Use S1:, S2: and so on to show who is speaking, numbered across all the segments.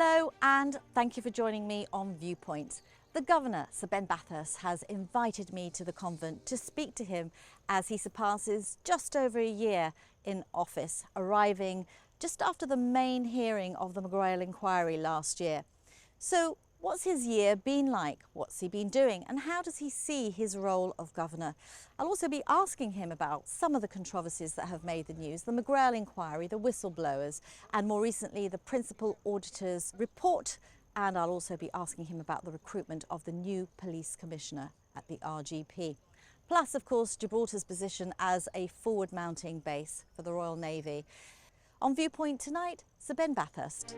S1: Hello and thank you for joining me on Viewpoint. The Governor, Sir Ben Bathurst, has invited me to the convent to speak to him as he surpasses just over a year in office, arriving just after the main hearing of the McGrail Inquiry last year. So what's his year been like? What's he been doing? And how does he see his role of Governor? I'll also be asking him about some of the controversies that have made the news, the McGrail Inquiry, the whistleblowers, and more recently the Principal Auditor's report. And I'll also be asking him about the recruitment of the new Police Commissioner at the RGP. Plus, of course, Gibraltar's position as a forward-mounting base for the Royal Navy. On Viewpoint tonight, Sir Ben Bathurst.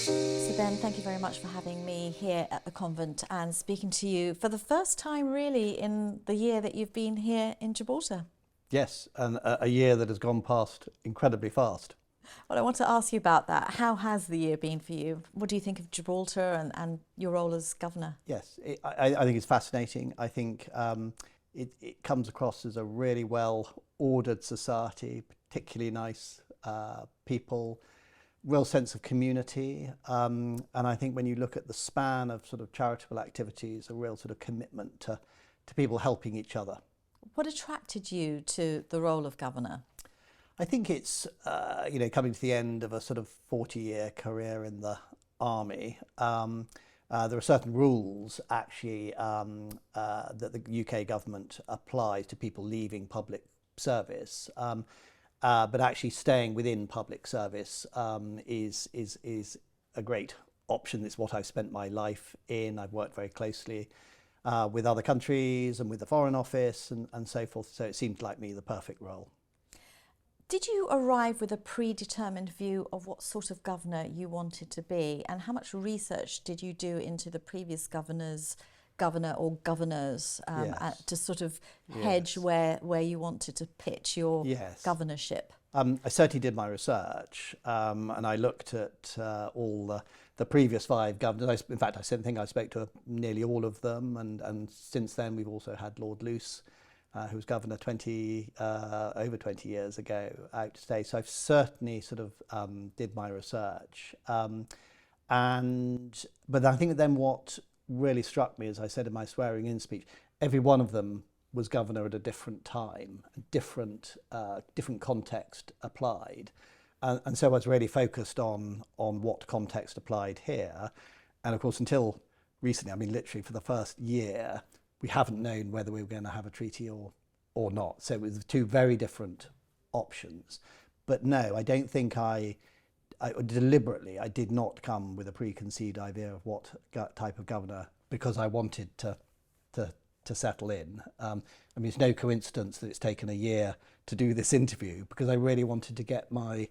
S1: Sir Ben, thank you very much for having me here at the convent and speaking to you for the first time really in the year that you've been here in Gibraltar.
S2: Yes, and a year that has gone past incredibly fast.
S1: Well, I want to ask you about that. How has the year been for you? What do you think of Gibraltar and your role as Governor?
S2: Yes, I think it's fascinating. I think it comes across as a really well-ordered society, particularly nice people, real sense of community, and I think when you look at the span of sort of charitable activities, a real sort of commitment to people helping each other.
S1: What attracted you to the role of Governor?
S2: I think it's coming to the end of a sort of 40-year career in the army. There are certain rules actually that the UK government applies to people leaving public service. But actually staying within public service is a great option. It's what I've spent my life in. I've worked very closely with other countries and with the Foreign Office and so forth. So it seemed like me the perfect role.
S1: Did you arrive with a predetermined view of what sort of governor you wanted to be? And how much research did you do into the previous governor or governors
S2: Yes.
S1: to sort of hedge
S2: Yes.
S1: where you wanted to pitch your
S2: Yes.
S1: governorship?
S2: I certainly did my research and I looked at all the previous 5 governors. In fact, I think I spoke to nearly all of them, and since then we've also had Lord Luce, who was governor over 20 years ago, out today. So I've certainly sort of did my research. But I think then what really struck me, as I said in my swearing-in speech, every one of them was governor at a different time, a different context applied. And so I was really focused on what context applied here. And of course, until recently, I mean, literally for the first year, we haven't known whether we were going to have a treaty or not. So it was 2 very different options. But no, I don't think I deliberately did not come with a preconceived idea of what type of governor, because I wanted to settle in. I mean, it's no coincidence that it's taken a year to do this interview, because I really wanted to get my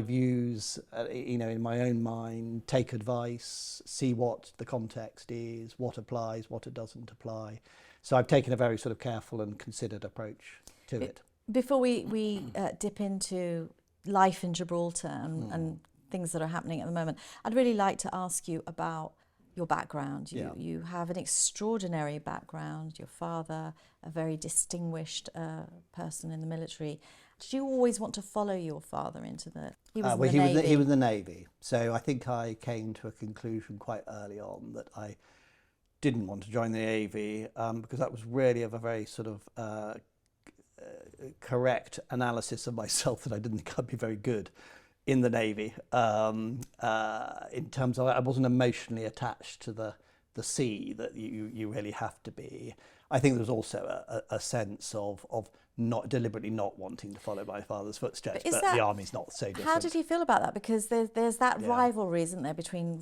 S2: views, in my own mind, take advice, see what the context is, what applies, what it doesn't apply. So I've taken a very sort of careful and considered approach to it.
S1: Before we dip into life in Gibraltar and things that are happening at the moment, I'd really like to ask you about your background. You have an extraordinary background. Your father, a very distinguished person in the military. Did you always want to follow your father into the? He was in the Navy.
S2: He was in the Navy. So I think I came to a conclusion quite early on that I didn't want to join the Navy because that was really of a very sort of correct analysis of myself that I didn't think I'd be very good in the Navy. In terms of, I wasn't emotionally attached to the sea that you really have to be. I think there was also a sense of not deliberately not wanting to follow my father's footsteps, but the army's not so different.
S1: How did you feel about that? Because there's that rivalry, isn't there, between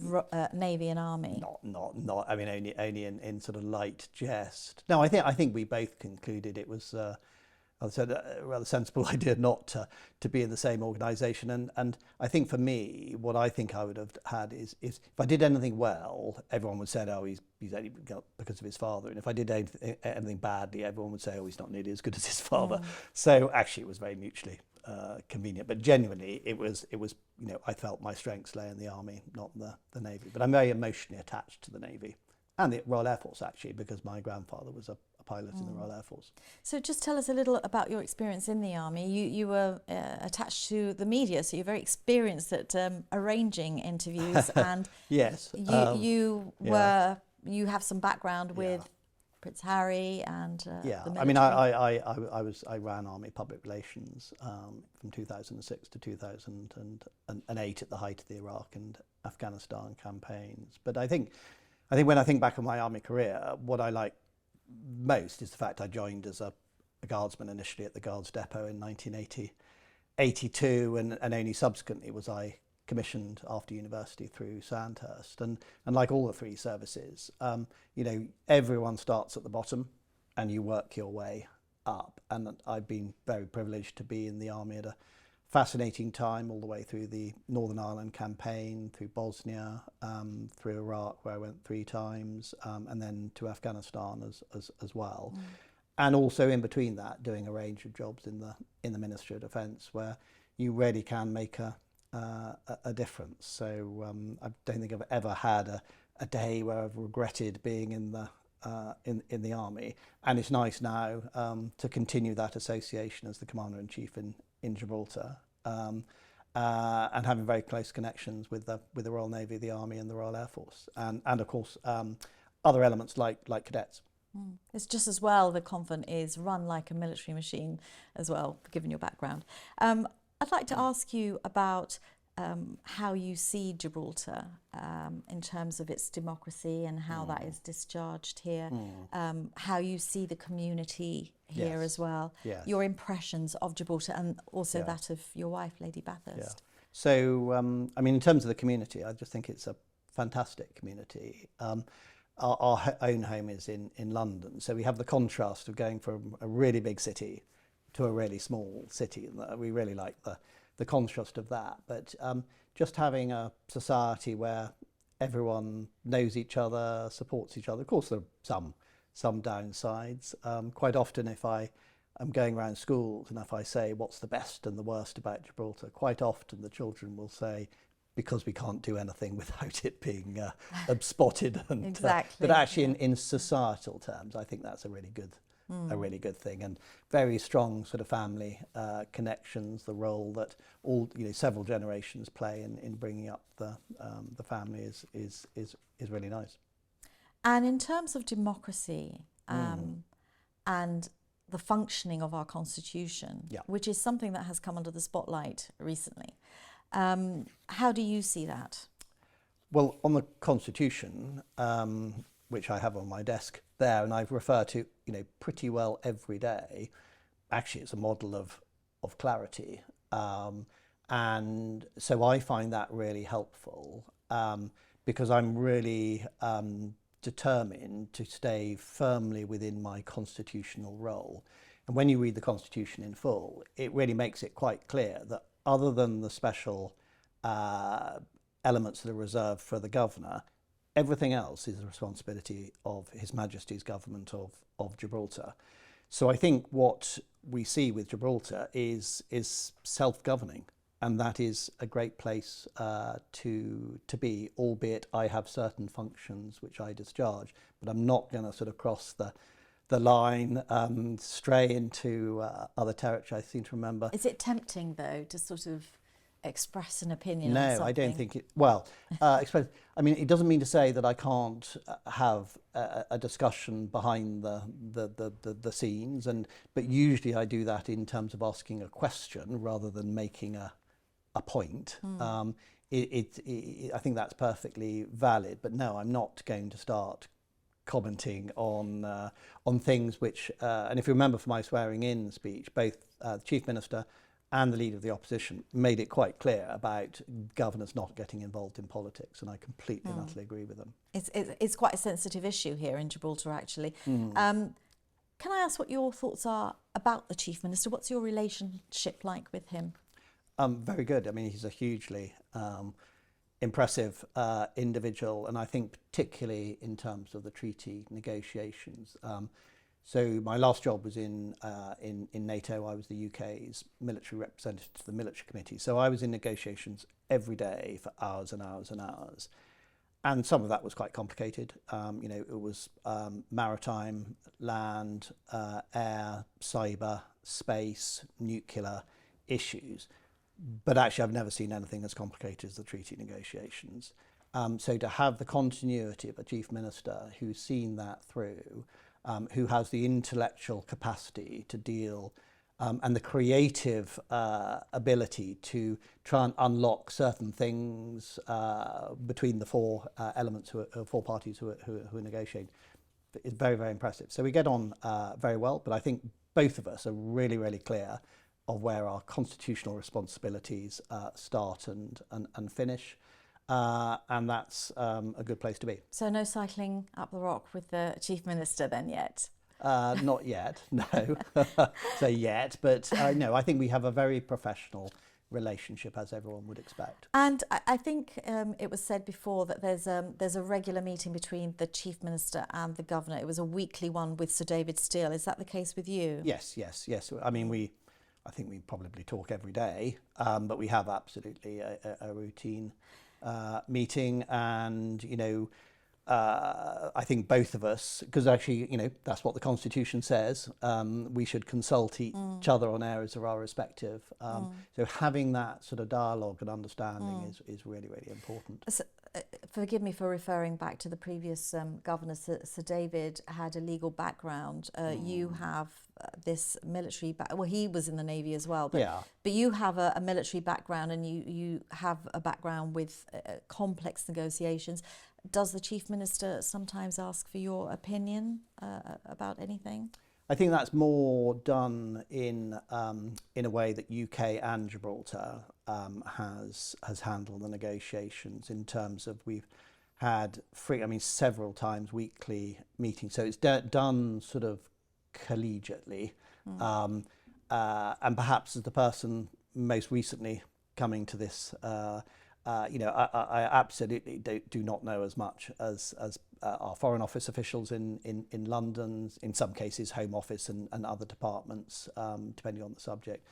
S1: Navy and Army?
S2: Not. I mean, only in sort of light jest. No, I think we both concluded it was a rather sensible idea not to be in the same organisation. And I think for me, what I think I would have had is if I did anything well, everyone would say, oh, he's only got because of his father. And if I did anything badly, everyone would say, oh, he's not nearly as good as his father. So actually it was very mutually convenient. But genuinely, it was I felt my strengths lay in the Army, not the Navy. But I'm very emotionally attached to the Navy and the Royal Air Force, actually, because my grandfather was a pilot in the Royal Air Force.
S1: So just tell us a little about your experience in the Army. You were attached to the media, so you're very experienced at arranging interviews, and
S2: Yes.
S1: you have some background with Prince Harry and the military.
S2: I mean, I ran Army Public Relations from 2006 to 2008 at the height of the Iraq and Afghanistan campaigns. But I think when I think back on my Army career, what I like most is the fact I joined as a guardsman initially at the Guards Depot in 1982, and only subsequently was I commissioned after university through Sandhurst. And like all the three services, everyone starts at the bottom and you work your way up. And I've been very privileged to be in the Army at a fascinating time, all the way through the Northern Ireland campaign, through Bosnia, through Iraq, where I went 3 times, and then to Afghanistan as well. And also in between that, doing a range of jobs in the Ministry of Defence, where you really can make a difference. So I don't think I've ever had a day where I've regretted being in the Army, and it's nice now to continue that association as the Commander-in-Chief in Gibraltar, and having very close connections with the Royal Navy, the Army, and the Royal Air Force, and of course other elements like cadets.
S1: It's just as well the convent is run like a military machine as well, given your background. I'd like to ask you about how you see Gibraltar in terms of its democracy and how that is discharged here, how you see the community here as well, your impressions of Gibraltar, and also that of your wife, Lady Bathurst.
S2: So, I mean, in terms of the community, I just think it's a fantastic community. Our own home is in London, so we have the contrast of going from a really big city to a really small city, and we really like the contrast of that. But just having a society where everyone knows each other, supports each other. Of course, there are some downsides. Quite often, if I am going around schools and if I say what's the best and the worst about Gibraltar, quite often the children will say, because we can't do anything without it being spotted. And,
S1: exactly.
S2: But actually, in societal terms, I think that's a really good thing, and very strong sort of family connections. The role that all several generations play in bringing up the family is really nice.
S1: And in terms of democracy and the functioning of our constitution, which is something that has come under the spotlight recently, how do you see that?
S2: Well, on the constitution, which I have on my desk there, and I refer to pretty well every day. Actually, it's a model of clarity, and so I find that really helpful, because I'm really determined to stay firmly within my constitutional role. And when you read the Constitution in full, it really makes it quite clear that other than the special elements that are reserved for the governor, everything else is the responsibility of His Majesty's government of Gibraltar. So I think what we see with Gibraltar is self-governing, and that is a great place to be, albeit I have certain functions which I discharge, but I'm not going to sort of cross the line, stray into other territory. I seem to remember.
S1: Is it tempting, though, to sort of express an opinion on
S2: No,
S1: something?
S2: I don't think it. Well, I mean, it doesn't mean to say that I can't have a discussion behind the scenes, but usually I do that in terms of asking a question rather than making a point. I think that's perfectly valid. But no, I'm not going to start commenting on things which, and if you remember from my swearing-in speech, both the Chief Minister and the Leader of the Opposition made it quite clear about governors not getting involved in politics, and I completely and utterly agree with them.
S1: It's quite a sensitive issue here in Gibraltar, actually. Can I ask what your thoughts are about the Chief Minister? What's your relationship like with him?
S2: Very good. I mean, he's a hugely impressive individual, and I think particularly in terms of the treaty negotiations. So my last job was in NATO. I was the UK's military representative to the military committee. So I was in negotiations every day for hours and hours and hours. And some of that was quite complicated. It was maritime, land, air, cyber, space, nuclear issues. But actually, I've never seen anything as complicated as the treaty negotiations. So to have the continuity of a chief minister who's seen that through, who has the intellectual capacity to deal and the creative ability to try and unlock certain things between the four elements, four parties who are negotiating, is very, very impressive. So we get on very well, but I think both of us are really, really clear of where our constitutional responsibilities start and finish. And that's a good place to be.
S1: So no cycling up the rock with the Chief Minister then yet?
S2: Not yet, no. So yet, but no, I think we have a very professional relationship, as everyone would expect.
S1: And I think it was said before that there's a regular meeting between the Chief Minister and the Governor. It was a weekly one with Sir David Steele. Is that the case with you?
S2: Yes. I mean, I think we probably talk every day, but we have absolutely a routine meeting, and I think both of us, because actually that's what the Constitution says, we should consult each other on areas of our respective. So having that sort of dialogue and understanding is really, really important.
S1: So, forgive me for referring back to the previous governor. Sir David had a legal background. You have this military well, he was in the Navy as well, but you have a military background, and you have a background with complex negotiations. Does the Chief Minister sometimes ask for your opinion about anything?
S2: I think that's more done in a way that UK and Gibraltar has handled the negotiations, in terms of we've had several times weekly meetings. So it's done sort of collegiately, and perhaps as the person most recently coming to this. I absolutely do not know as much as our Foreign Office officials in London, in some cases Home Office and other departments, depending on the subject.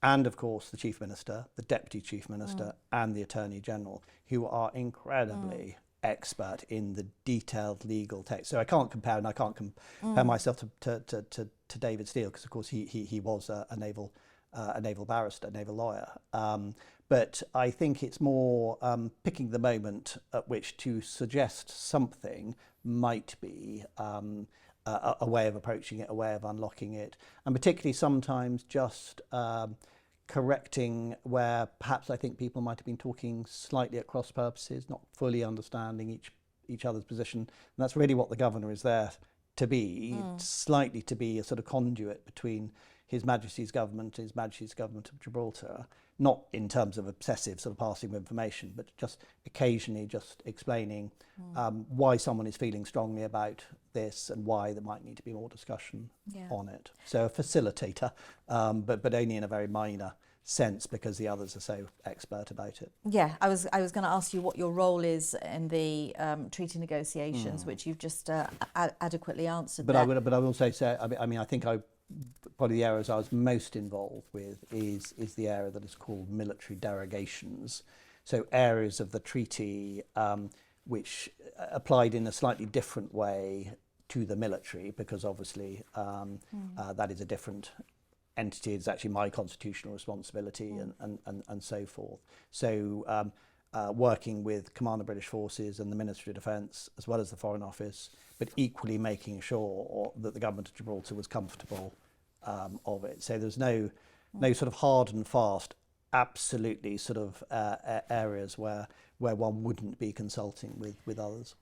S2: And of course the Chief Minister, the Deputy Chief Minister and the Attorney General, who are incredibly expert in the detailed legal text. So I can't compare, and I can't compare myself to David Steele, because of course he was a naval barrister, a naval lawyer. But I think it's more picking the moment at which to suggest something might be a way of approaching it, a way of unlocking it, and particularly sometimes just correcting where perhaps I think people might have been talking slightly at cross purposes, not fully understanding each other's position. And that's really what the Governor is there to be, slightly to be a sort of conduit between His Majesty's Government and His Majesty's Government of Gibraltar, not in terms of obsessive sort of passing of information, but just occasionally just explaining why someone is feeling strongly about this and why there might need to be more discussion on it. So a facilitator, but only in a very minor sense, because the others are so expert about it.
S1: Yeah, I was going to ask you what your role is in the treaty negotiations, which you've just adequately answered.
S2: But I will say, I think probably the areas I was most involved with is the area that is called military derogations. So areas of the treaty which applied in a slightly different way to the military, because obviously that is a different entity. It's actually my constitutional responsibility and so forth. So working with Command of British Forces and the Ministry of Defence, as well as the Foreign Office, but equally making sure that the Government of Gibraltar was comfortable of it. So there's no sort of hard and fast, absolutely sort of areas where one wouldn't be consulting with others.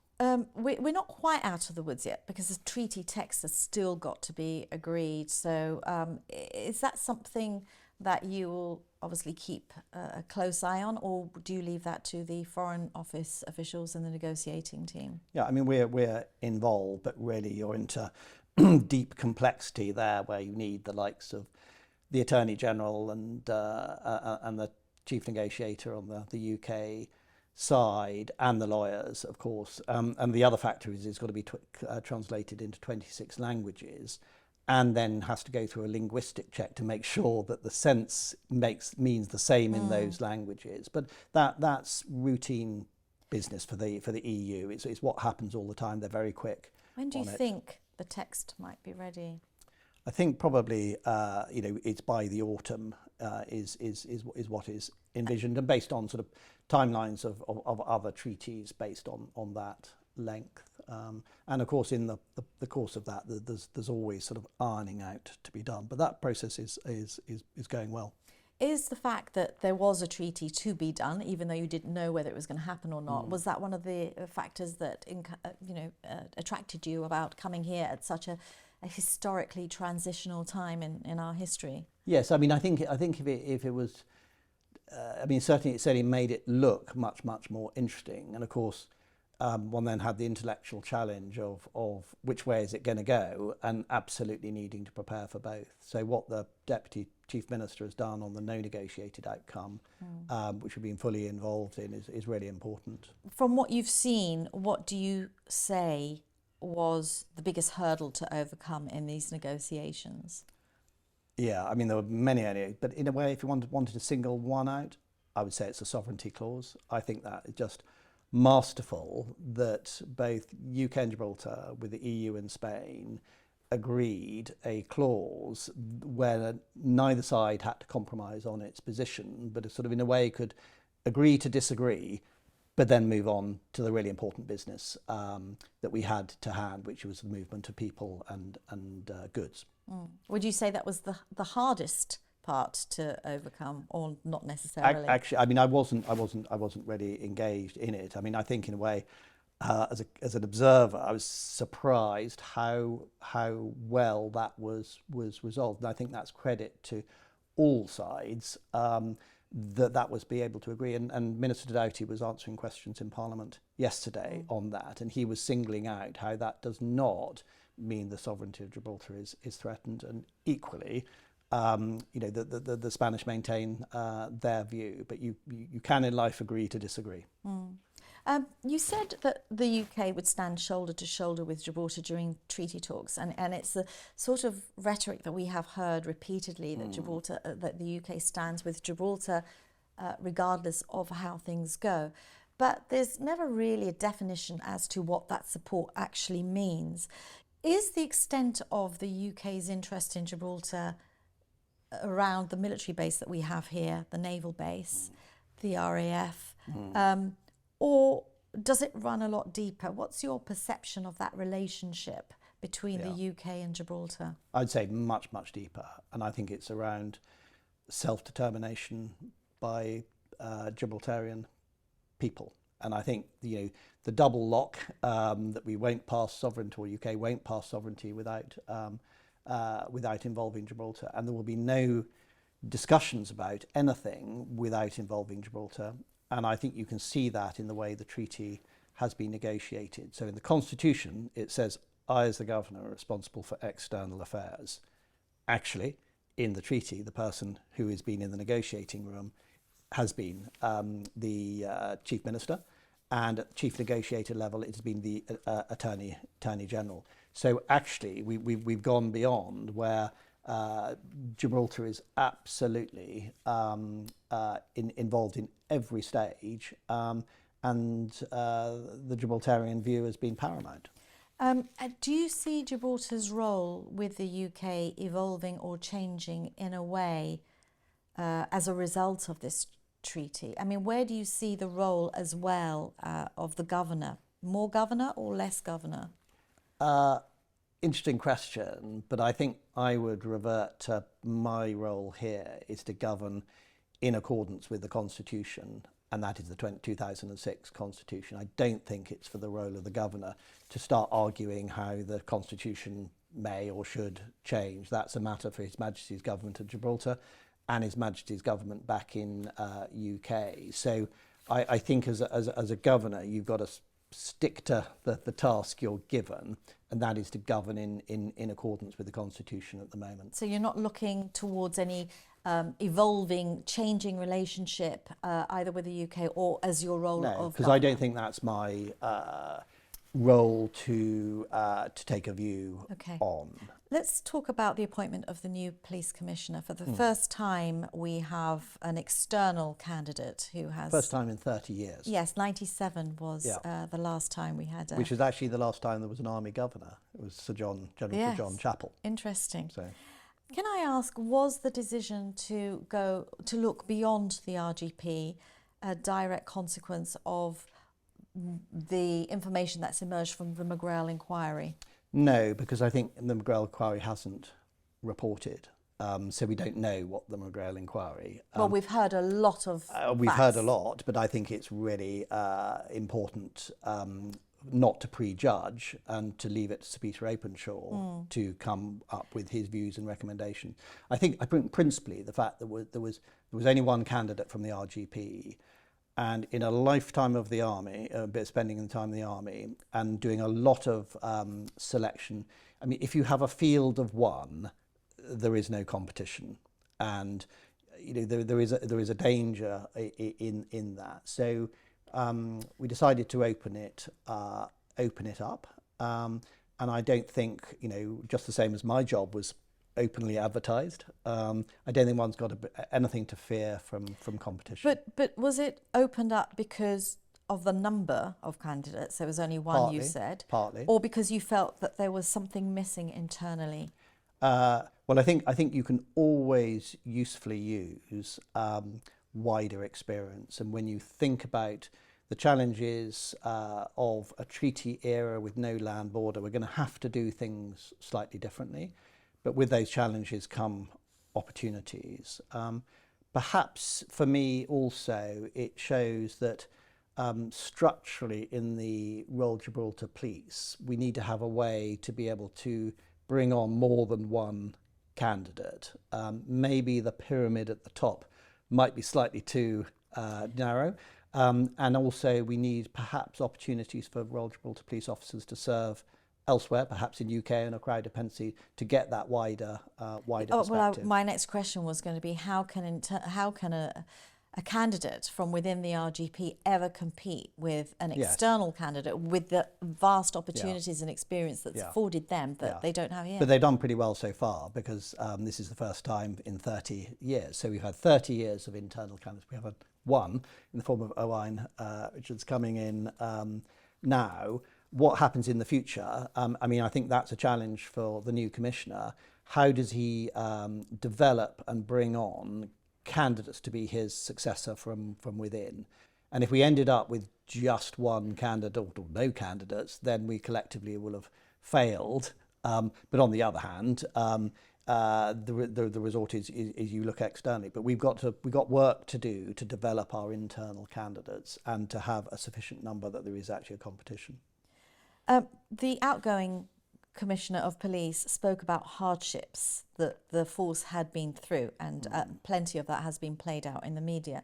S1: We're not quite out of the woods yet, because the treaty text has still got to be agreed. So is that something that you will obviously keep a close eye on, or do you leave that to the Foreign Office officials and the negotiating team? Yeah,
S2: I mean, we're involved, but really you're into deep complexity there, where you need the likes of the Attorney General and the Chief Negotiator on the UK side, and the lawyers, of course. And the other factor is it's got to be translated into 26 languages, and then has to go through a linguistic check to make sure that the sense means the same in those languages. But that's routine business for the EU. It's what happens all the time. They're very quick.
S1: When do you
S2: on it.
S1: think the text might be ready?
S2: I think probably it's by the autumn is what is envisioned, and based on sort of timelines of other treaties based on that length. And of course, in the course of that, there's always sort of ironing out to be done. But that process is going well.
S1: Is the fact that there was a treaty to be done, even though you didn't know whether it was going to happen or not, was that one of the factors that attracted you about coming here at such a historically transitional time in our history?
S2: Yes, I mean, I think if it was, it certainly made it look much more interesting. And of course, one then had the intellectual challenge of which way is it going to go, and absolutely needing to prepare for both. So what the Deputy Chief Minister has done on the no negotiated outcome, which we've been fully involved in, is really important.
S1: From what you've seen, what do you say was the biggest hurdle to overcome in these negotiations?
S2: Yeah, I mean, there were many, but in a way, if you wanted to single one out, I would say it's the sovereignty clause. I think that is just masterful that both UK and Gibraltar, with the EU and Spain, agreed a clause where neither side had to compromise on its position, but it sort of in a way could agree to disagree, but then move on to the really important business that we had to hand, which was the movement of people and goods.
S1: Would you say that was the hardest part to overcome, or not necessarily?
S2: Actually, I mean, I wasn't really engaged in it. I mean, I think in a way, as an observer, I was surprised how well that was resolved, and I think that's credit to all sides that was be able to agree. And Minister Doughty was answering questions in Parliament yesterday on that, and he was singling out how that does not mean the sovereignty of Gibraltar is threatened, and equally, the Spanish maintain their view, but you can in life agree to disagree.
S1: You said that the UK would stand shoulder to shoulder with Gibraltar during treaty talks, and it's the sort of rhetoric that we have heard repeatedly that that the UK stands with Gibraltar regardless of how things go. But there's never really a definition as to what that support actually means. Is the extent of the UK's interest in Gibraltar around the military base that we have here, the naval base, the RAF, or does it run a lot deeper? What's your perception of that relationship between the UK and Gibraltar?
S2: I'd say much deeper, and I think it's around self-determination by Gibraltarian people. And I think the double lock that we won't pass sovereignty, or UK won't pass sovereignty without involving Gibraltar, and there will be no discussions about anything without involving Gibraltar. And I think you can see that in the way the treaty has been negotiated. So in the Constitution, it says, I as the Governor are responsible for external affairs. Actually, in the treaty, the person who has been in the negotiating room has been the Chief Minister, and at the Chief Negotiator level, it has been the Attorney General. So actually, we've gone beyond where Gibraltar is absolutely involved in every stage, and the Gibraltarian view has been paramount.
S1: Do you see Gibraltar's role with the UK evolving or changing in a way as a result of this treaty? I mean, where do you see the role as well of the governor? More governor or less governor?
S2: Interesting question, but I think I would revert to my role here is to govern in accordance with the Constitution, and that is the 2006 Constitution. I don't think it's for the role of the governor to start arguing how the Constitution may or should change. That's a matter for His Majesty's Government of Gibraltar and His Majesty's Government back in UK. So I think as a governor, you've got to stick to the task you're given, and that is to govern in accordance with the Constitution at the moment.
S1: So you're not looking towards any evolving, changing relationship either with the UK or as your role of governor?
S2: No, because I don't think that's my role to take a view on.
S1: Let's talk about the appointment of the new police commissioner. For the first time, we have an external candidate who has...
S2: First time in 30 years.
S1: Yes, 97 was the last time we had...
S2: Which was actually the last time there was an army governor. It was General Sir John Chapel.
S1: Interesting.
S2: So.
S1: Can I ask, was the decision to look beyond the RGP a direct consequence of the information that's emerged from the McGrail Inquiry?
S2: No, because I think the McGrail Inquiry hasn't reported, so we don't know what the McGrail Inquiry...
S1: well, we've heard a lot of
S2: We've
S1: facts.
S2: heard a lot, but I think it's really important not to prejudge and to leave it to Sir Peter Openshaw to come up with his views and recommendations. I think principally the fact that there was only one candidate from the RGP, and in a lifetime of the army, a bit spending the time in the army and doing a lot of selection. I mean, if you have a field of one, there is no competition, and there is a danger in that. So we decided to open it up, and I don't think, just the same as my job was openly advertised, I don't think one's got anything to fear from competition.
S1: But was it opened up because of the number of candidates? There was only one,
S2: Partly,
S1: you said.
S2: Partly.
S1: Or because you felt that there was something missing internally?
S2: Well, I think you can always usefully use wider experience, and when you think about the challenges of a treaty era with no land border, we're going to have to do things slightly differently. But with those challenges come opportunities. Perhaps for me also, it shows that structurally in the Royal Gibraltar Police, we need to have a way to be able to bring on more than one candidate. Maybe the pyramid at the top might be slightly too narrow. And also we need perhaps opportunities for Royal Gibraltar Police officers to serve elsewhere, perhaps in UK and acquired dependency, to get that wider perspective.
S1: Well, my next question was going to be how can a candidate from within the RGP ever compete with an external candidate with the vast opportunities and experience that's afforded them that they don't have here?
S2: But they've done pretty well so far, because this is the first time in 30 years. So we've had 30 years of internal candidates. We have had one in the form of Owain Richards coming in now. What happens in the future? I mean, I think that's a challenge for the new commissioner. How does he develop and bring on candidates to be his successor from within? And if we ended up with just one candidate or no candidates, then we collectively will have failed. But on the other hand, the resort is you look externally. But we've got work to do to develop our internal candidates and to have a sufficient number that there is actually a competition.
S1: The outgoing Commissioner of Police spoke about hardships that the force had been through, and plenty of that has been played out in the media.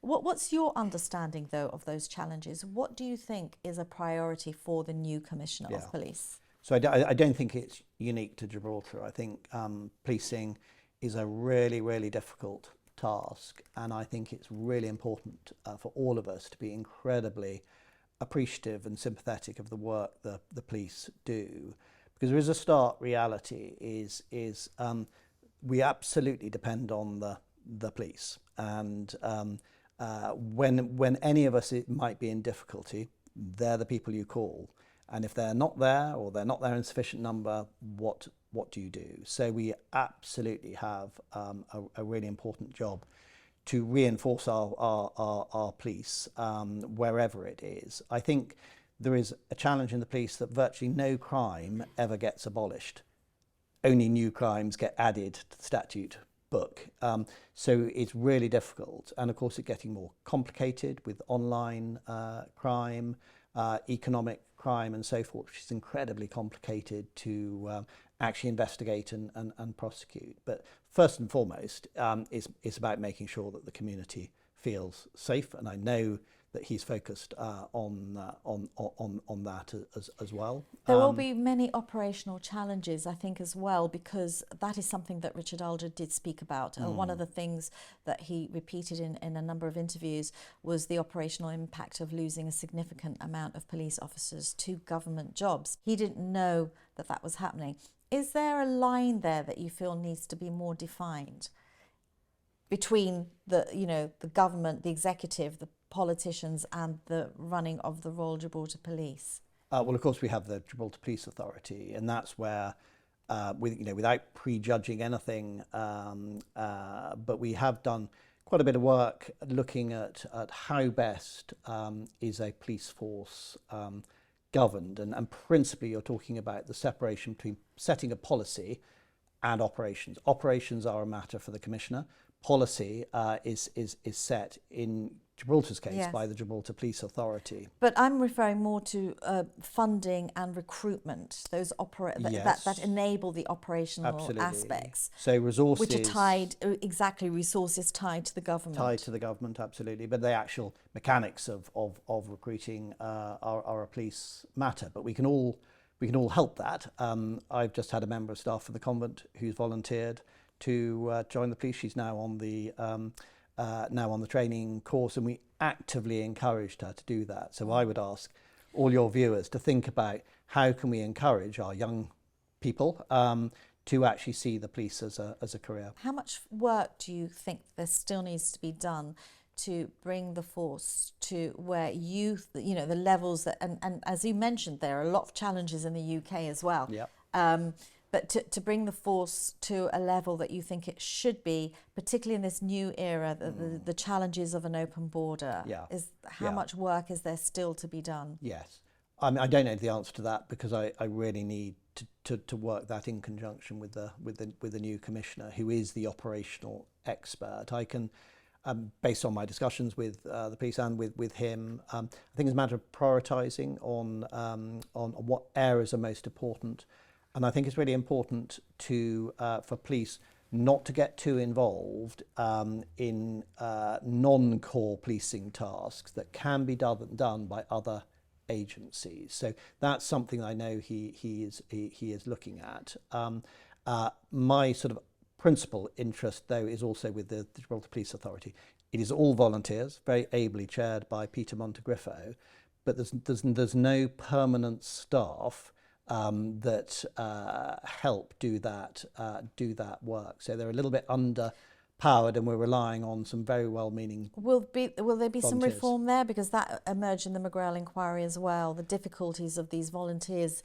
S1: What's your understanding, though, of those challenges? What do you think is a priority for the new Commissioner of Police? So
S2: I don't think it's unique to Gibraltar. I think policing is a really, really difficult task, and I think it's really important for all of us to be incredibly appreciative and sympathetic of the work the police do, because there is a stark reality is we absolutely depend on the police, and when any of us might be in difficulty, they're the people you call, and if they're not there or they're not there in sufficient number, what do you do? So we absolutely have a really important job to reinforce our police wherever it is. I think there is a challenge in the police that virtually no crime ever gets abolished. Only new crimes get added to the statute book. So it's really difficult. And of course it's getting more complicated with online crime, economic crime and so forth, which is incredibly complicated to actually investigate and prosecute. But first and foremost, it's about making sure that the community feels safe, and I know that he's focused on that as well.
S1: There will be many operational challenges, I think, as well, because that is something that Richard Alder did speak about. One of the things that he repeated in a number of interviews was the operational impact of losing a significant amount of police officers to government jobs. He didn't know that was happening. Is there a line there that you feel needs to be more defined between the government, the executive, the politicians, and the running of the Royal Gibraltar Police?
S2: Well, of course, we have the Gibraltar Police Authority, and that's where, without prejudging anything, but we have done quite a bit of work looking at how best is a police force governed, and principally you're talking about the separation between setting a policy and operations. Operations are a matter for the Commissioner. Policy is set in Gibraltar's case, yes, by the Gibraltar Police Authority.
S1: But I'm referring more to funding and recruitment, those
S2: yes,
S1: that enable the operational
S2: absolutely
S1: aspects.
S2: So resources,
S1: which are tied, resources tied to the government.
S2: Tied to the government, absolutely. But the actual mechanics of recruiting are a police matter. But we can all help that. I've just had a member of staff for the convent who's volunteered to join the police. She's now on the training course, and we actively encouraged her to do that. So I would ask all your viewers to think about how can we encourage our young people to actually see the police as a career.
S1: How much work do you think there still needs to be done to bring the force to where youth, the levels that, and as you mentioned, there are a lot of challenges in the UK as well.
S2: Yeah.
S1: But to bring the force to a level that you think it should be, particularly in this new era, the challenges of an open border,
S2: yeah,
S1: how much work is there still to be done?
S2: Yes. I mean, I don't know the answer to that because I really need to work that in conjunction with the new Commissioner, who is the operational expert. I can, based on my discussions with the police and with him, I think it's a matter of prioritising on what areas are most important. And I think it's really important for police not to get too involved in non-core policing tasks that can be done by other agencies. So that's something I know he is looking at. My sort of principal interest, though, is also with the Gibraltar Police Authority. It is all volunteers, very ably chaired by Peter Montegriffo, but there's no permanent staff that help do that work. So they're a little bit underpowered, and we're relying on some very well-meaning
S1: Will there be
S2: volunteers.
S1: Some reform there? Because that emerged in the McGrail Inquiry as well, the difficulties of these volunteers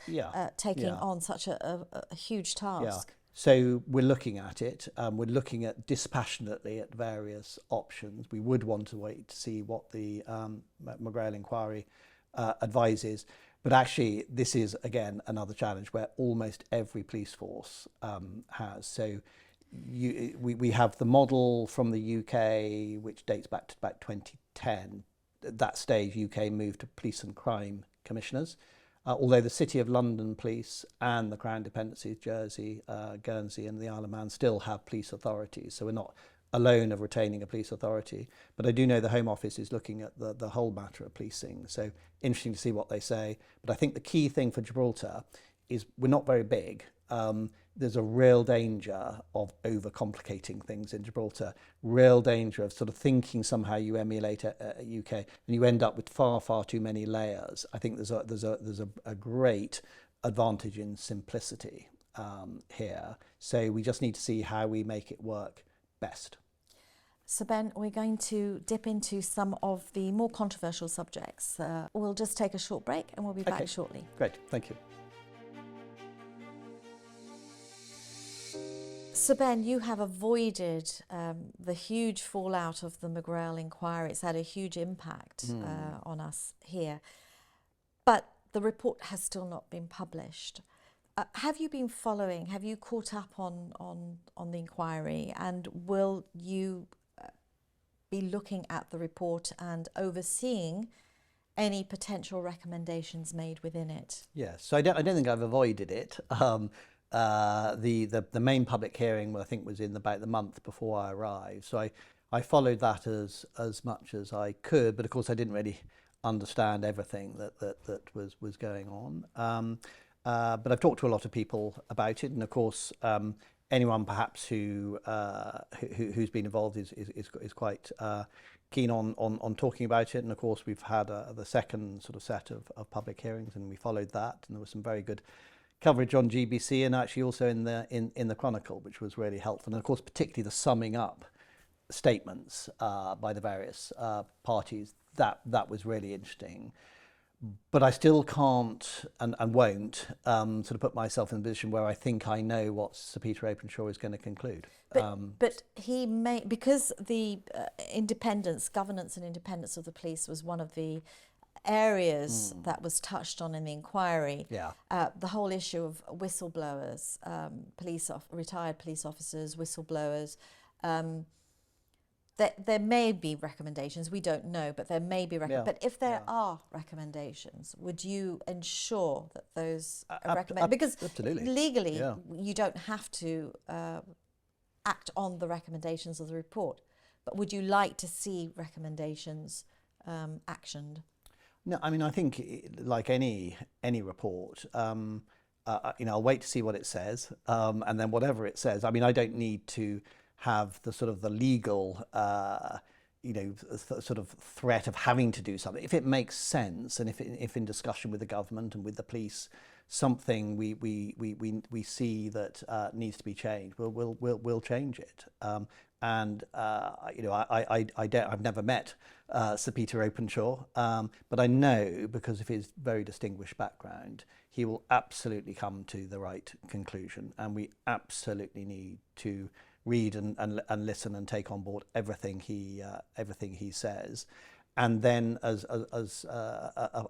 S1: taking on such a huge task.
S2: Yeah. So we're looking at it. We're looking at dispassionately at various options. We would want to wait to see what the McGrail Inquiry advises. But actually, this is, again, another challenge where almost every police force has. So we have the model from the UK, which dates back to about 2010. At that stage, UK moved to police and crime commissioners, although the City of London Police and the Crown Dependencies, Jersey, Guernsey and the Isle of Man still have police authorities. So we're not alone of retaining a police authority. But I do know the Home Office is looking at the whole matter of policing. So interesting to see what they say. But I think the key thing for Gibraltar is we're not very big. There's a real danger of overcomplicating things in Gibraltar, real danger of sort of thinking somehow you emulate a UK and you end up with far too many layers. I think there's a great advantage in simplicity here. So we just need to see how we make it work best.
S1: So Ben, we're going to dip into some of the more controversial subjects. We'll just take a short break and we'll be back shortly.
S2: Great, thank you.
S1: So Ben, you have avoided the huge fallout of the McGrail Inquiry. It's had a huge impact on us here. But the report has still not been published. Have you been following, have you caught up on the inquiry, and will you be looking at the report and overseeing any potential recommendations made within it?
S2: Yes, so I don't think I've avoided it. The main public hearing, I think, was in about the month before I arrived. So I followed that as much as I could, but of course I didn't really understand everything that was going on. But I've talked to a lot of people about it, and of course anyone perhaps who's been involved is quite keen on talking about it. And of course we've had the second sort of set of public hearings, and we followed that, and there were some very good coverage on GBC and actually also in the Chronicle, which was really helpful. And of course, particularly the summing up statements by the various parties, that was really interesting. But I still can't and won't sort of put myself in a position where I think I know what Sir Peter Openshaw is going to conclude.
S1: But he may, because the governance and independence of the police was one of the areas that was touched on in the inquiry.
S2: Yeah.
S1: The whole issue of whistleblowers, retired police officers, whistleblowers. There may be recommendations, we don't know, but there may be But if there are recommendations, would you ensure that those are recommended? Because
S2: absolutely.
S1: Legally, you don't have to act on the recommendations of the report, but would you like to see recommendations actioned?
S2: No, I mean, I think like any report, I'll wait to see what it says, and then whatever it says, I mean, I don't need to have the sort of the legal, sort of threat of having to do something. If it makes sense, and if in discussion with the government and with the police, something we see that needs to be changed, we'll change it. I've never met Sir Peter Openshaw, but I know because of his very distinguished background, he will absolutely come to the right conclusion, and we absolutely need to read and listen and take on board everything he says, and then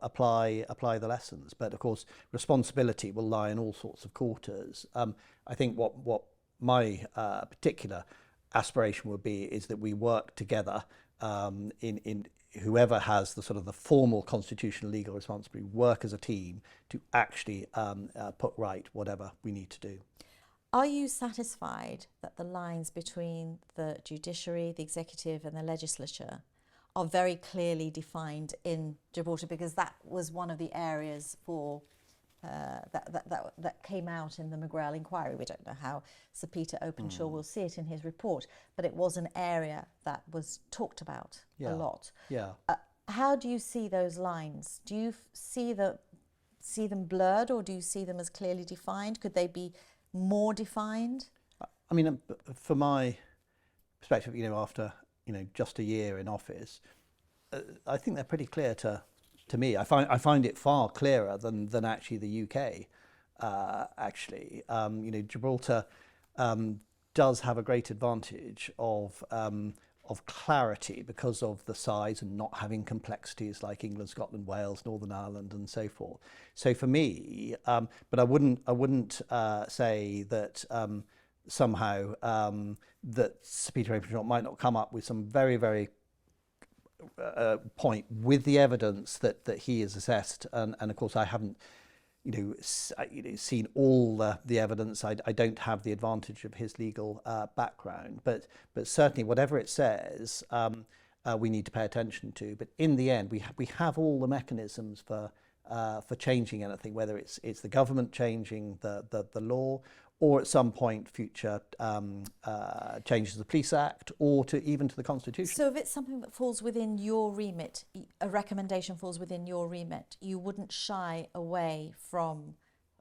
S2: apply the lessons. But of course, responsibility will lie in all sorts of quarters. I think what my particular aspiration would be is that we work together in whoever has the sort of the formal constitutional legal responsibility, work as a team to actually put right whatever we need to do.
S1: Are you satisfied that the lines between the judiciary, the executive and the legislature are very clearly defined in Gibraltar? Because that was one of the areas for that came out in the McGrail Inquiry. We don't know how Sir Peter Openshaw will see it in his report, but it was an area that was talked about a lot.
S2: Yeah.
S1: How do you see those lines? Do you see them blurred, or do you see them as clearly defined? Could they be more defined?
S2: I mean, from my perspective, after just a year in office, I think they're pretty clear to me. I find it far clearer than actually the UK. Gibraltar does have a great advantage of clarity because of the size and not having complexities like England, Scotland, Wales, Northern Ireland, and so forth. So for me, but I wouldn't say that somehow that Sir Peter Openshaw might not come up with some very, very point with the evidence that he has assessed, and of course I haven't seen all the evidence. I don't have the advantage of his legal background, but certainly whatever it says, we need to pay attention to. But in the end, we have all the mechanisms for changing anything, whether it's the government changing the law, or at some point future changes to the Police Act, or even to the Constitution.
S1: So if it's something that falls within your remit, a recommendation falls within your remit, you wouldn't shy away from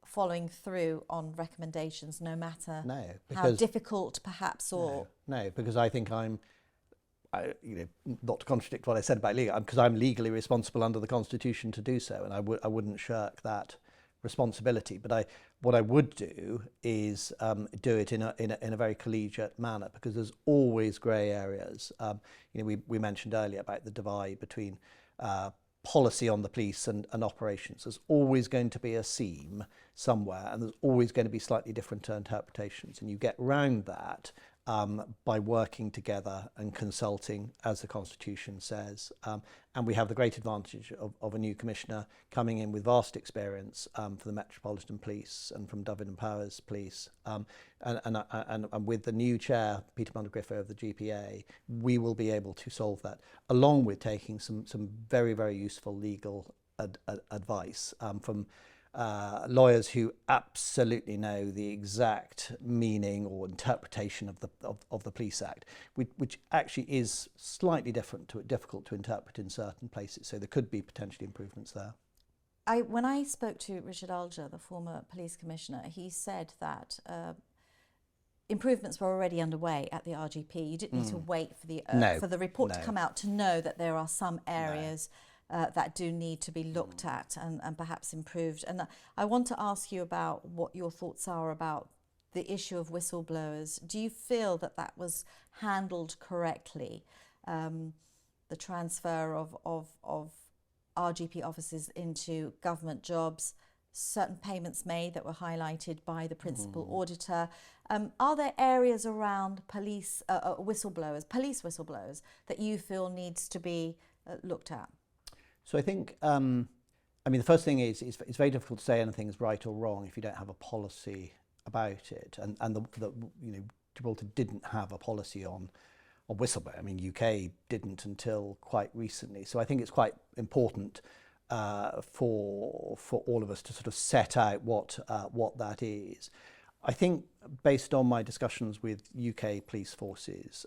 S1: following through on recommendations, no matter how difficult perhaps, or...
S2: No, because I think not to contradict what I said about legal, because I'm legally responsible under the Constitution to do so, and I wouldn't shirk that responsibility. But what I would do is do it in a very collegiate manner, because there's always grey areas. We mentioned earlier about the divide between policy on the police and operations. There's always going to be a seam somewhere, and there's always going to be slightly different interpretations, and you get round that by working together and consulting, as the Constitution says. And we have the great advantage of a new commissioner coming in with vast experience for the Metropolitan Police and from Dyfed and Powys Police. And with the new chair, Peter Montegriffo of the GPA, we will be able to solve that, along with taking some very, very useful legal advice from lawyers who absolutely know the exact meaning or interpretation of the Police Act, which actually is slightly difficult to interpret in certain places. So there could be potentially improvements there.
S1: When I spoke to Richard Alger, the former police commissioner, he said that improvements were already underway at the RGP. You didn't need to wait for the report to come out to know that there are some areas that do need to be looked at and perhaps improved. And I want to ask you about what your thoughts are about the issue of whistleblowers. Do you feel that that was handled correctly? The transfer of RGP officers into government jobs, certain payments made that were highlighted by the Principal Auditor. Are there areas around police whistleblowers, that you feel needs to be looked at?
S2: So I think, the first thing is it's very difficult to say anything is right or wrong if you don't have a policy about it. And Gibraltar didn't have a policy on whistleblower. UK didn't until quite recently. So I think it's quite important for all of us to sort of set out what that is. I think based on my discussions with UK police forces,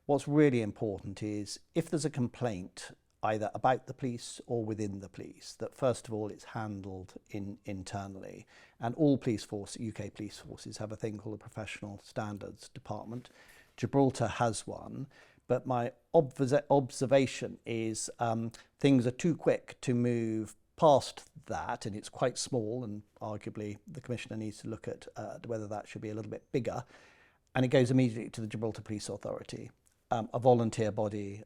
S2: what's really important is if there's a complaint either about the police or within the police, that first of all it's handled internally. And all UK police forces have a thing called a Professional Standards Department. Gibraltar has one, but my observation is things are too quick to move past that, and it's quite small, and arguably the Commissioner needs to look at whether that should be a little bit bigger, and it goes immediately to the Gibraltar Police Authority, a volunteer body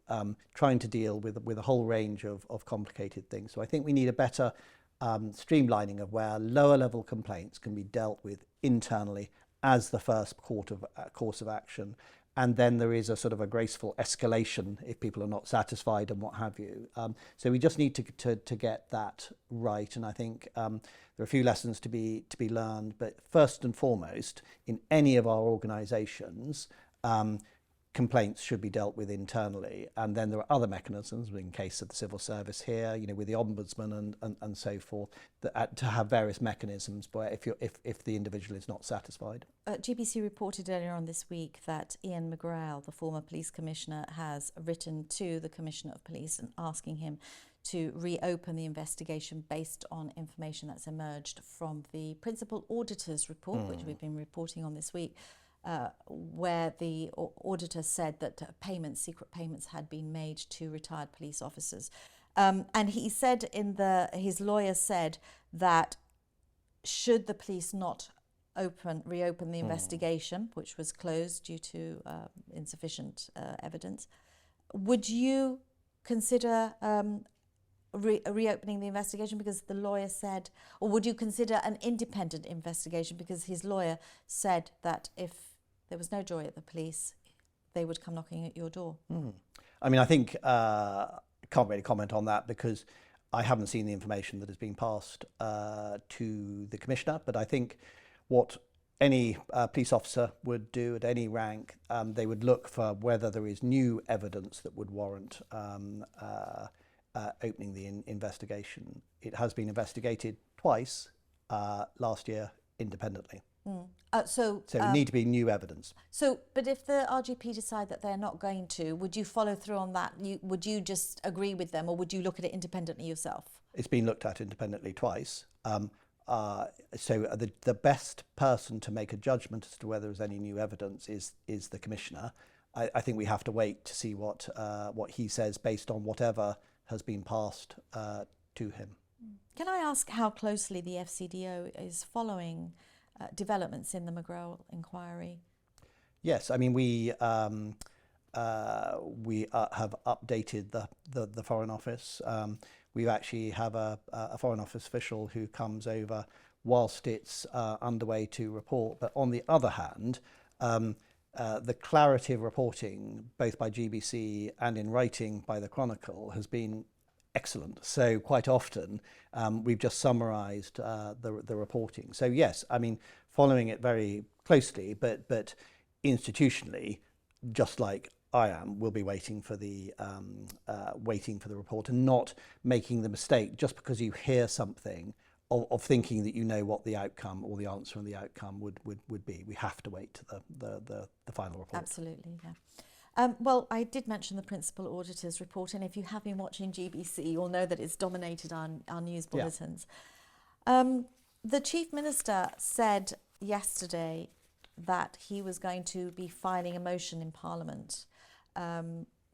S2: trying to deal with a whole range of complicated things. So I think we need a better streamlining of where lower level complaints can be dealt with internally as the first course of action. And then there is a sort of a graceful escalation if people are not satisfied and what have you. So we just need to get that right. And I think there are a few lessons to be learned. But first and foremost, in any of our organisations, complaints should be dealt with internally, and then there are other mechanisms in case of the civil service here, with the ombudsman and so forth, to have various mechanisms where if the individual is not satisfied.
S1: GBC reported earlier on this week that Ian McGrail, the former police commissioner, has written to the Commissioner of Police and asking him to reopen the investigation based on information that's emerged from the Principal Auditor's report, which we've been reporting on this week. Where the auditor said that secret payments had been made to retired police officers. And he said his lawyer said that should the police not reopen the investigation, which was closed due to insufficient evidence, would you consider reopening the investigation because the lawyer said, or would you consider an independent investigation because his lawyer said that if there was no joy at the police, they would come knocking at your door?
S2: I think I can't really comment on that because I haven't seen the information that has been passed to the Commissioner, but I think what any police officer would do at any rank, they would look for whether there is new evidence that would warrant opening the investigation. It has been investigated twice last year independently. So it would need to be new evidence.
S1: But if the RGP decide that they're not going to, would you follow through on that? Would you just agree with them, or would you look at it independently yourself? It's
S2: been looked at independently twice. So the best person to make a judgment as to whether there's any new evidence is the Commissioner. I think we have to wait to see what he says based on whatever has been passed to him.
S1: Can I ask how closely the FCDO is following developments in the McGrail Inquiry?
S2: Yes, we have updated the Foreign Office. We actually have a Foreign Office official who comes over whilst it's underway to report. But on the other hand, the clarity of reporting, both by GBC and in writing by the Chronicle, has been excellent. So quite often we've just summarised the reporting. So yes, following it very closely, but institutionally, just like I am, we'll be waiting for the report and not making the mistake just because you hear something of thinking that you know what the outcome or the answer and the outcome would be. We have to wait to the final report.
S1: Absolutely, Well, I did mention the Principal Auditor's report, and if you have been watching GBC, you'll know that it's dominated our news bulletins. The Chief Minister said yesterday that he was going to be filing a motion in Parliament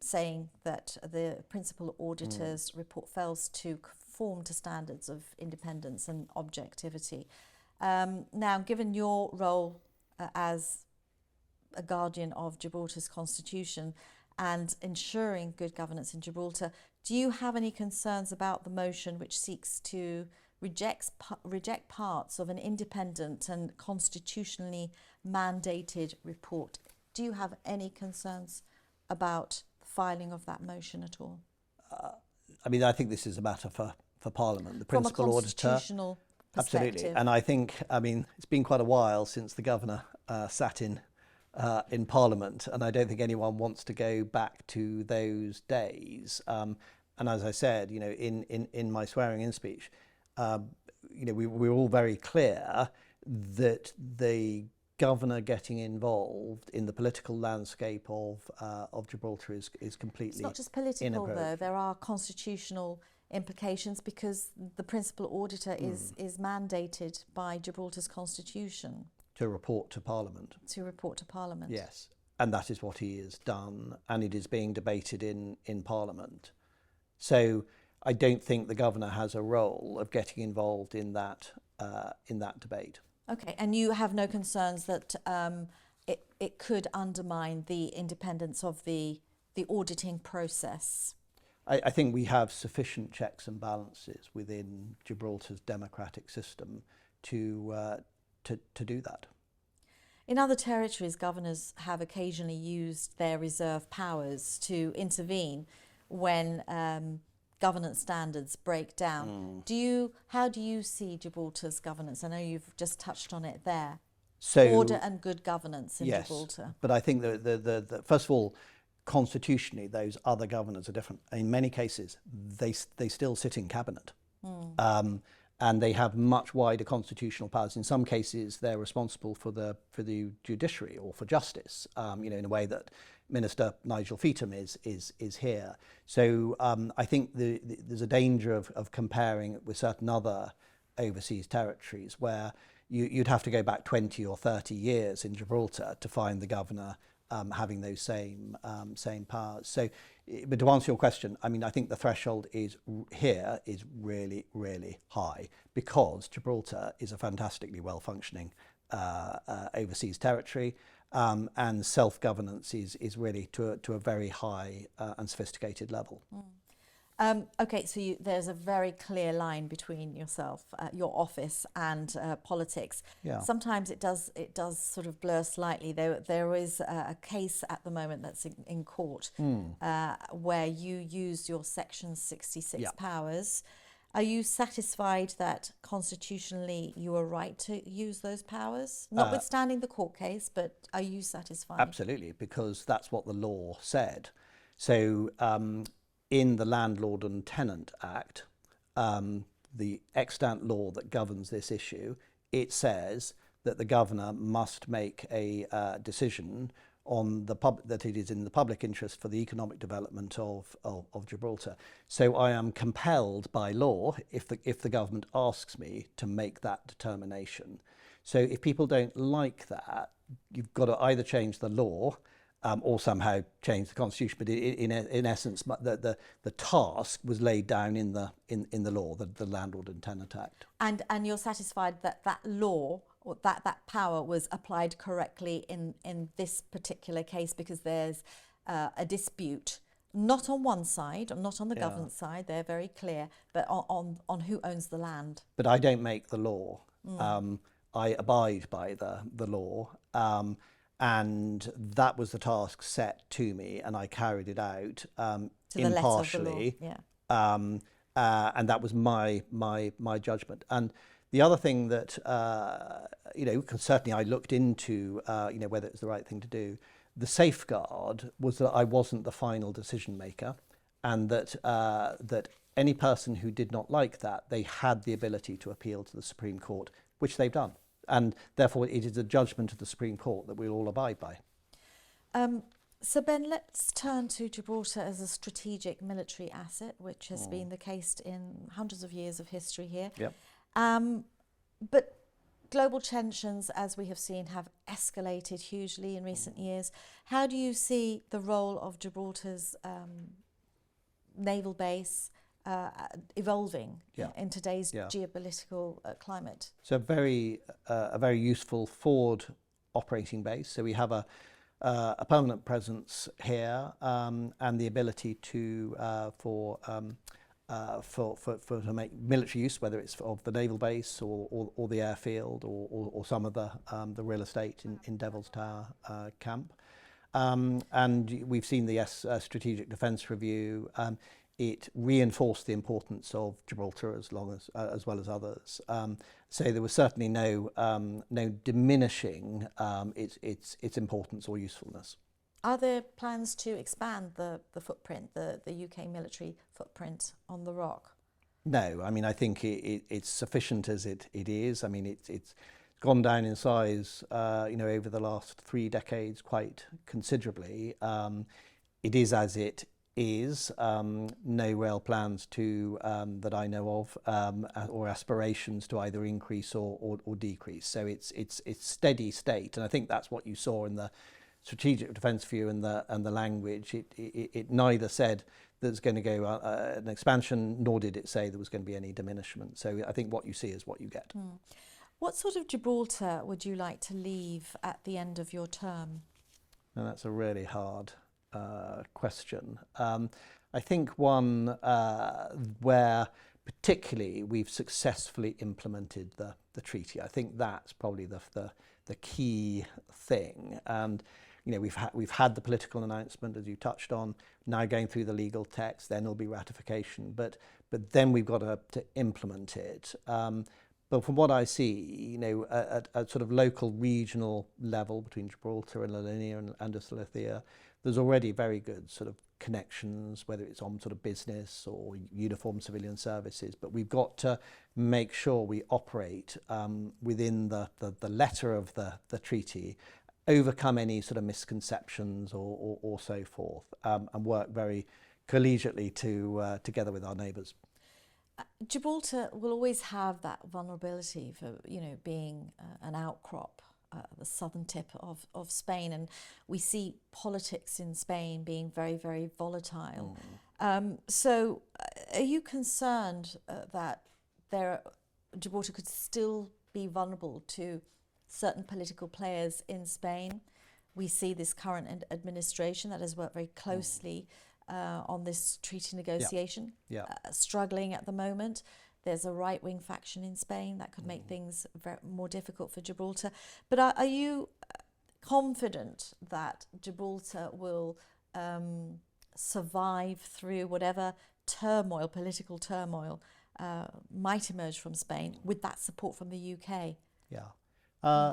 S1: saying that the Principal Auditor's report fails to conform to standards of independence and objectivity. Now, given your role as a guardian of Gibraltar's constitution and ensuring good governance in Gibraltar, do you have any concerns about the motion which seeks to reject parts of an independent and constitutionally mandated report? Do you have any concerns about the filing of that motion at all?
S2: I mean, I think this is a matter for Parliament. The
S1: From a
S2: Principal Auditor.
S1: constitutional perspective.
S2: Absolutely. And I think, I mean, it's been quite a while since the Governor sat in Parliament, and I don't think anyone wants to go back to those days. And as I said, you know, in my swearing-in speech, you know, we were all very clear that the Governor getting involved in the political landscape of Gibraltar is completely
S1: It's not just political,
S2: inappropriate.
S1: though. There are constitutional implications because the Principal Auditor is mandated by Gibraltar's constitution
S2: To report to Parliament.
S1: to report to Parliament.
S2: Yes, and that is what he has done, and it is being debated in Parliament. So I don't think the Governor has a role of getting involved in that debate.
S1: Okay, and you have no concerns that it could undermine the independence of the auditing process?
S2: I think we have sufficient checks and balances within Gibraltar's democratic system to do that.
S1: In other territories, governors have occasionally used their reserve powers to intervene when governance standards break down. How do you see Gibraltar's governance? I know you've just touched on it there.
S2: So,
S1: Order and good governance in
S2: yes,
S1: Gibraltar.
S2: but I think the first of all, constitutionally, those other governors are different. In many cases, they still sit in cabinet. And they have much wider constitutional powers. In some cases, they're responsible for the judiciary or for justice, you know, in a way that Minister Nigel Feetham is here. So I think there's a danger of comparing it with certain other overseas territories where you'd have to go back 20 or 30 years in Gibraltar to find the governor having those same powers. So, but to answer your question, I mean, I think the threshold is really, really high because Gibraltar is a fantastically well-functioning overseas territory, and self-governance is really to a very high and sophisticated level.
S1: Okay, so there's a very clear line between yourself, your office, and politics.
S2: Yeah.
S1: Sometimes it does sort of blur slightly. There is a case at the moment that's in court where you used your Section 66 powers. Are you satisfied that constitutionally you are right to use those powers, notwithstanding the court case? But are you satisfied?
S2: Absolutely, because that's what the law said. So. In the Landlord and Tenant Act, the extant law that governs this issue, it says that the governor must make a decision on that it is in the public interest for the economic development of Gibraltar. So I am compelled by law, if the government asks me, to make that determination. So if people don't like that, you've got to either change the law or somehow change the constitution, but in essence, the task was laid down in the law, the Landlord and Tenant Act.
S1: And you're satisfied that law or that power was applied correctly in this particular case because there's a dispute, not on one side, not on the government side, they're very clear, but on who owns the land.
S2: But I don't make the law. I abide by the law. And that was the task set to me, and I carried it out impartially. And that was my judgment. And the other thing that you know, because certainly I looked into you know, whether it was the right thing to do. The safeguard was that I wasn't the final decision maker, and that that any person who did not like that, they had the ability to appeal to the Supreme Court, which they've done. And therefore, it is a judgment of the Supreme Court that we'll all abide by.
S1: So Ben, let's turn to Gibraltar as a strategic military asset, which has been the case in hundreds of years of history here.
S2: Yep.
S1: But global tensions, as we have seen, have escalated hugely in recent years. How do you see the role of Gibraltar's naval base evolving in today's geopolitical climate?
S2: So a very useful forward operating base. So we have a permanent presence here, and the ability to make military use, whether it's of the naval base or the airfield or some of the real estate in Devil's Tower camp. And we've seen the Strategic Defence Review. It reinforced the importance of Gibraltar as well as others. So there was certainly no diminishing its importance or usefulness.
S1: Are there plans to expand the footprint, the UK military footprint on the Rock?
S2: No, I mean, I think it's sufficient as it is. I mean, it's gone down in size, over the last 3 decades quite considerably. It is as it is. No real plans to that I know of, or aspirations to either increase or decrease. So it's steady state, and I think that's what you saw in the Strategic Defence Review and the language. It neither said there's going to go an expansion, nor did it say there was going to be any diminishment. So I think what you see is what you get.
S1: What sort of Gibraltar would you like to leave at the end of your term?
S2: And that's a really hard question. I think one where particularly we've successfully implemented the treaty. I think that's probably the key thing. And we've had the political announcement, as you touched on, now going through the legal text, then there'll be ratification, but then we've got to implement it. But from what I see, at a sort of local regional level between Gibraltar and La Linea and Andalusia, there's already very good sort of connections, whether it's on sort of business or uniform civilian services. But we've got to make sure we operate within the letter of the treaty, overcome any sort of misconceptions or so forth, and work very collegiately together with our neighbours.
S1: Gibraltar will always have that vulnerability for being an outcrop, the southern tip of Spain, and we see politics in Spain being very, very volatile. So are you concerned that Gibraltar could still be vulnerable to certain political players in Spain? We see this current administration that has worked very closely on this treaty negotiation, struggling at the moment. There's a right-wing faction in Spain that could make things more difficult for Gibraltar. But are you confident that Gibraltar will survive through whatever political turmoil, might emerge from Spain with that support from the UK?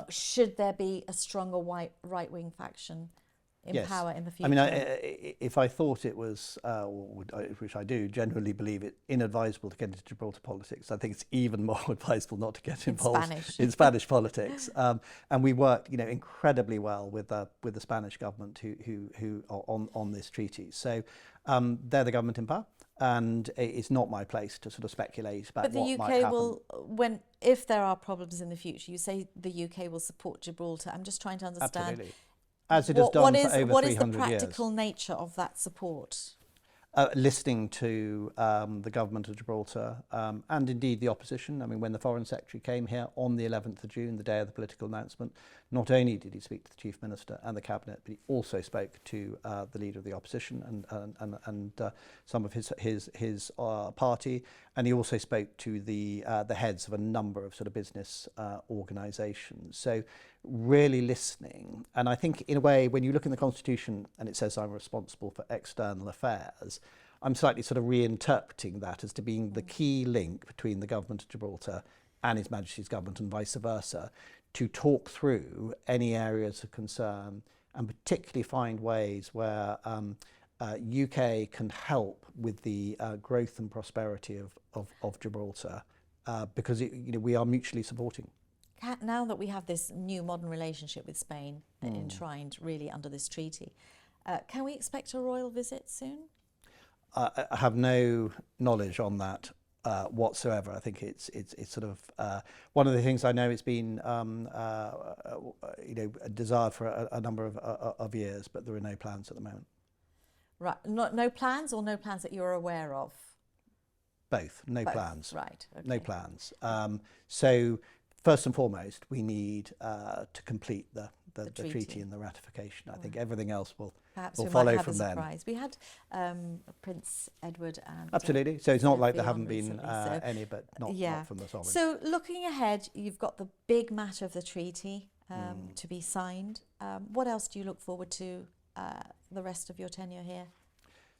S1: Should there be a stronger right-wing faction in power in the future?
S2: I mean, if I thought it was, which I do generally believe it inadvisable to get into Gibraltar politics, I think it's even more advisable not to get involved in Spanish politics. And we worked, incredibly well with the Spanish government who are on this treaty. So they're the government in power, and it's not my place to sort of speculate about what might happen.
S1: But the UK will, if there are problems in the future, you say the UK will support Gibraltar. I'm just trying to understand.
S2: Absolutely. As it has done for over 300 years.
S1: What is the practical nature of that support?
S2: Listening to the government of Gibraltar and indeed the opposition. I mean, when the Foreign Secretary came here on the 11th of June, the day of the political announcement, not only did he speak to the Chief Minister and the Cabinet, but he also spoke to the leader of the opposition and some of his party, and he also spoke to the heads of a number of sort of business organisations. So really listening. And I think in a way, when you look in the Constitution and it says I'm responsible for external affairs, I'm slightly sort of reinterpreting that as to being the key link between the government of Gibraltar and His Majesty's government and vice versa, to talk through any areas of concern and particularly find ways where UK can help with the growth and prosperity of Gibraltar, because we are mutually supporting.
S1: Now that we have this new modern relationship with Spain enshrined really under this treaty, Can we expect a royal visit soon?
S2: I have no knowledge on that whatsoever. I think it's sort of one of the things I know it's been desired for a number of years, but there are no plans at the moment.
S1: Right, no plans, or no plans that you're aware of?
S2: Both, no
S1: Both.
S2: plans.
S1: Right, okay.
S2: No plans. So first and foremost, we need to complete the treaty and the ratification. I think everything else will follow from then.
S1: Surprise. We had Prince Edward and
S2: absolutely. So it's not like there haven't been
S1: recently, so
S2: any, but not from the sovereign.
S1: So looking ahead, you've got the big matter of the treaty to be signed. What else do you look forward to the rest of your tenure here?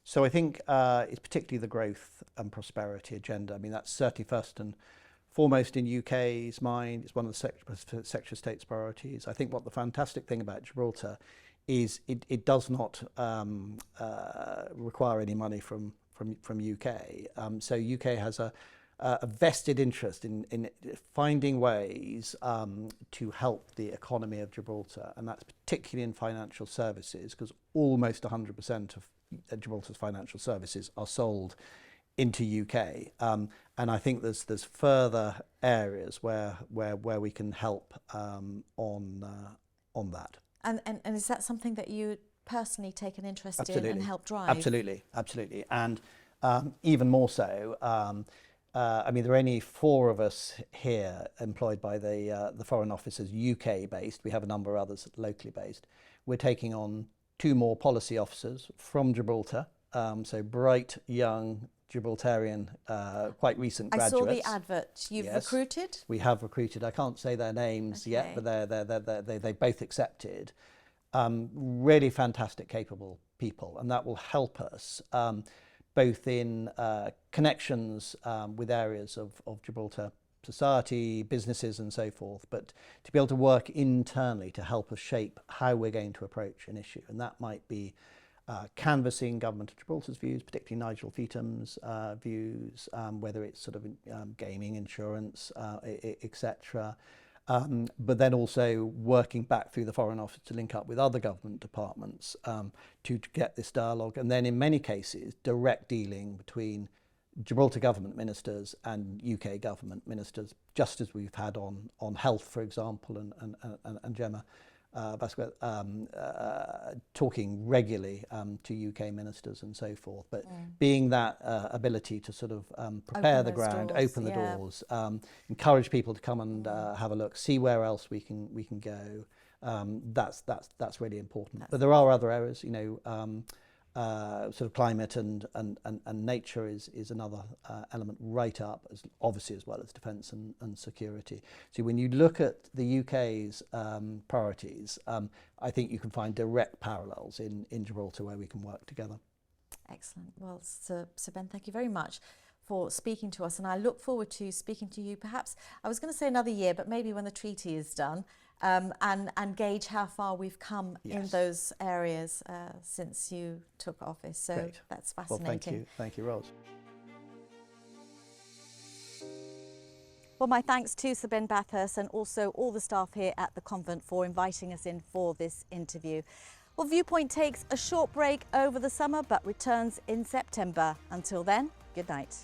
S2: So I think it's particularly the growth and prosperity agenda. I mean, that's certainly first and foremost in UK's mind. It's one of the Secretary of State's priorities. I think what the fantastic thing about Gibraltar is it does not require any money from UK. So UK has a vested interest in finding ways to help the economy of Gibraltar, and that's particularly in financial services, because almost 100% of Gibraltar's financial services are sold into UK, and I think there's further areas where we can help on that.
S1: And is that something that you personally take an interest
S2: Absolutely.
S1: in and help drive?
S2: Absolutely, and even more so. I mean, there are only 4 of us here employed by the Foreign Office as UK based. We have a number of others locally based. We're taking on 2 more policy officers from Gibraltar, so bright, young Gibraltarian, quite recent graduates.
S1: I saw the advert. You've recruited?
S2: We have recruited. I can't say their names yet, but they both accepted. Really fantastic, capable people, and that will help us both in connections with areas of Gibraltar society, businesses and so forth, but to be able to work internally to help us shape how we're going to approach an issue. And that might be canvassing Government of Gibraltar's views, particularly Nigel Feetham's views, whether it's sort of gaming, insurance, etc. But then also working back through the Foreign Office to link up with other government departments to get this dialogue. And then in many cases, direct dealing between Gibraltar government ministers and UK government ministers, just as we've had on health, for example, and Gemma Vasquez, talking regularly to UK ministers and so forth. But being that ability to sort of prepare the ground, open the doors, encourage people to come and have a look, see where else we can go. That's really important. But there are other areas, you know. Sort of climate and nature is another element right up, as obviously as well as defence and security. So when you look at the UK's priorities, I think you can find direct parallels in Gibraltar where we can work together.
S1: Excellent. Well, Sir Ben, thank you very much for speaking to us, and I look forward to speaking to you perhaps, I was going to say another year, but maybe when the treaty is done, and gauge how far we've come in those areas since you took office. So
S2: Great.
S1: That's fascinating.
S2: Well, thank you, Ros.
S1: Well, my thanks to Sir Ben Bathurst and also all the staff here at the convent for inviting us in for this interview. Well, Viewpoint takes a short break over the summer but returns in September. Until then, good night.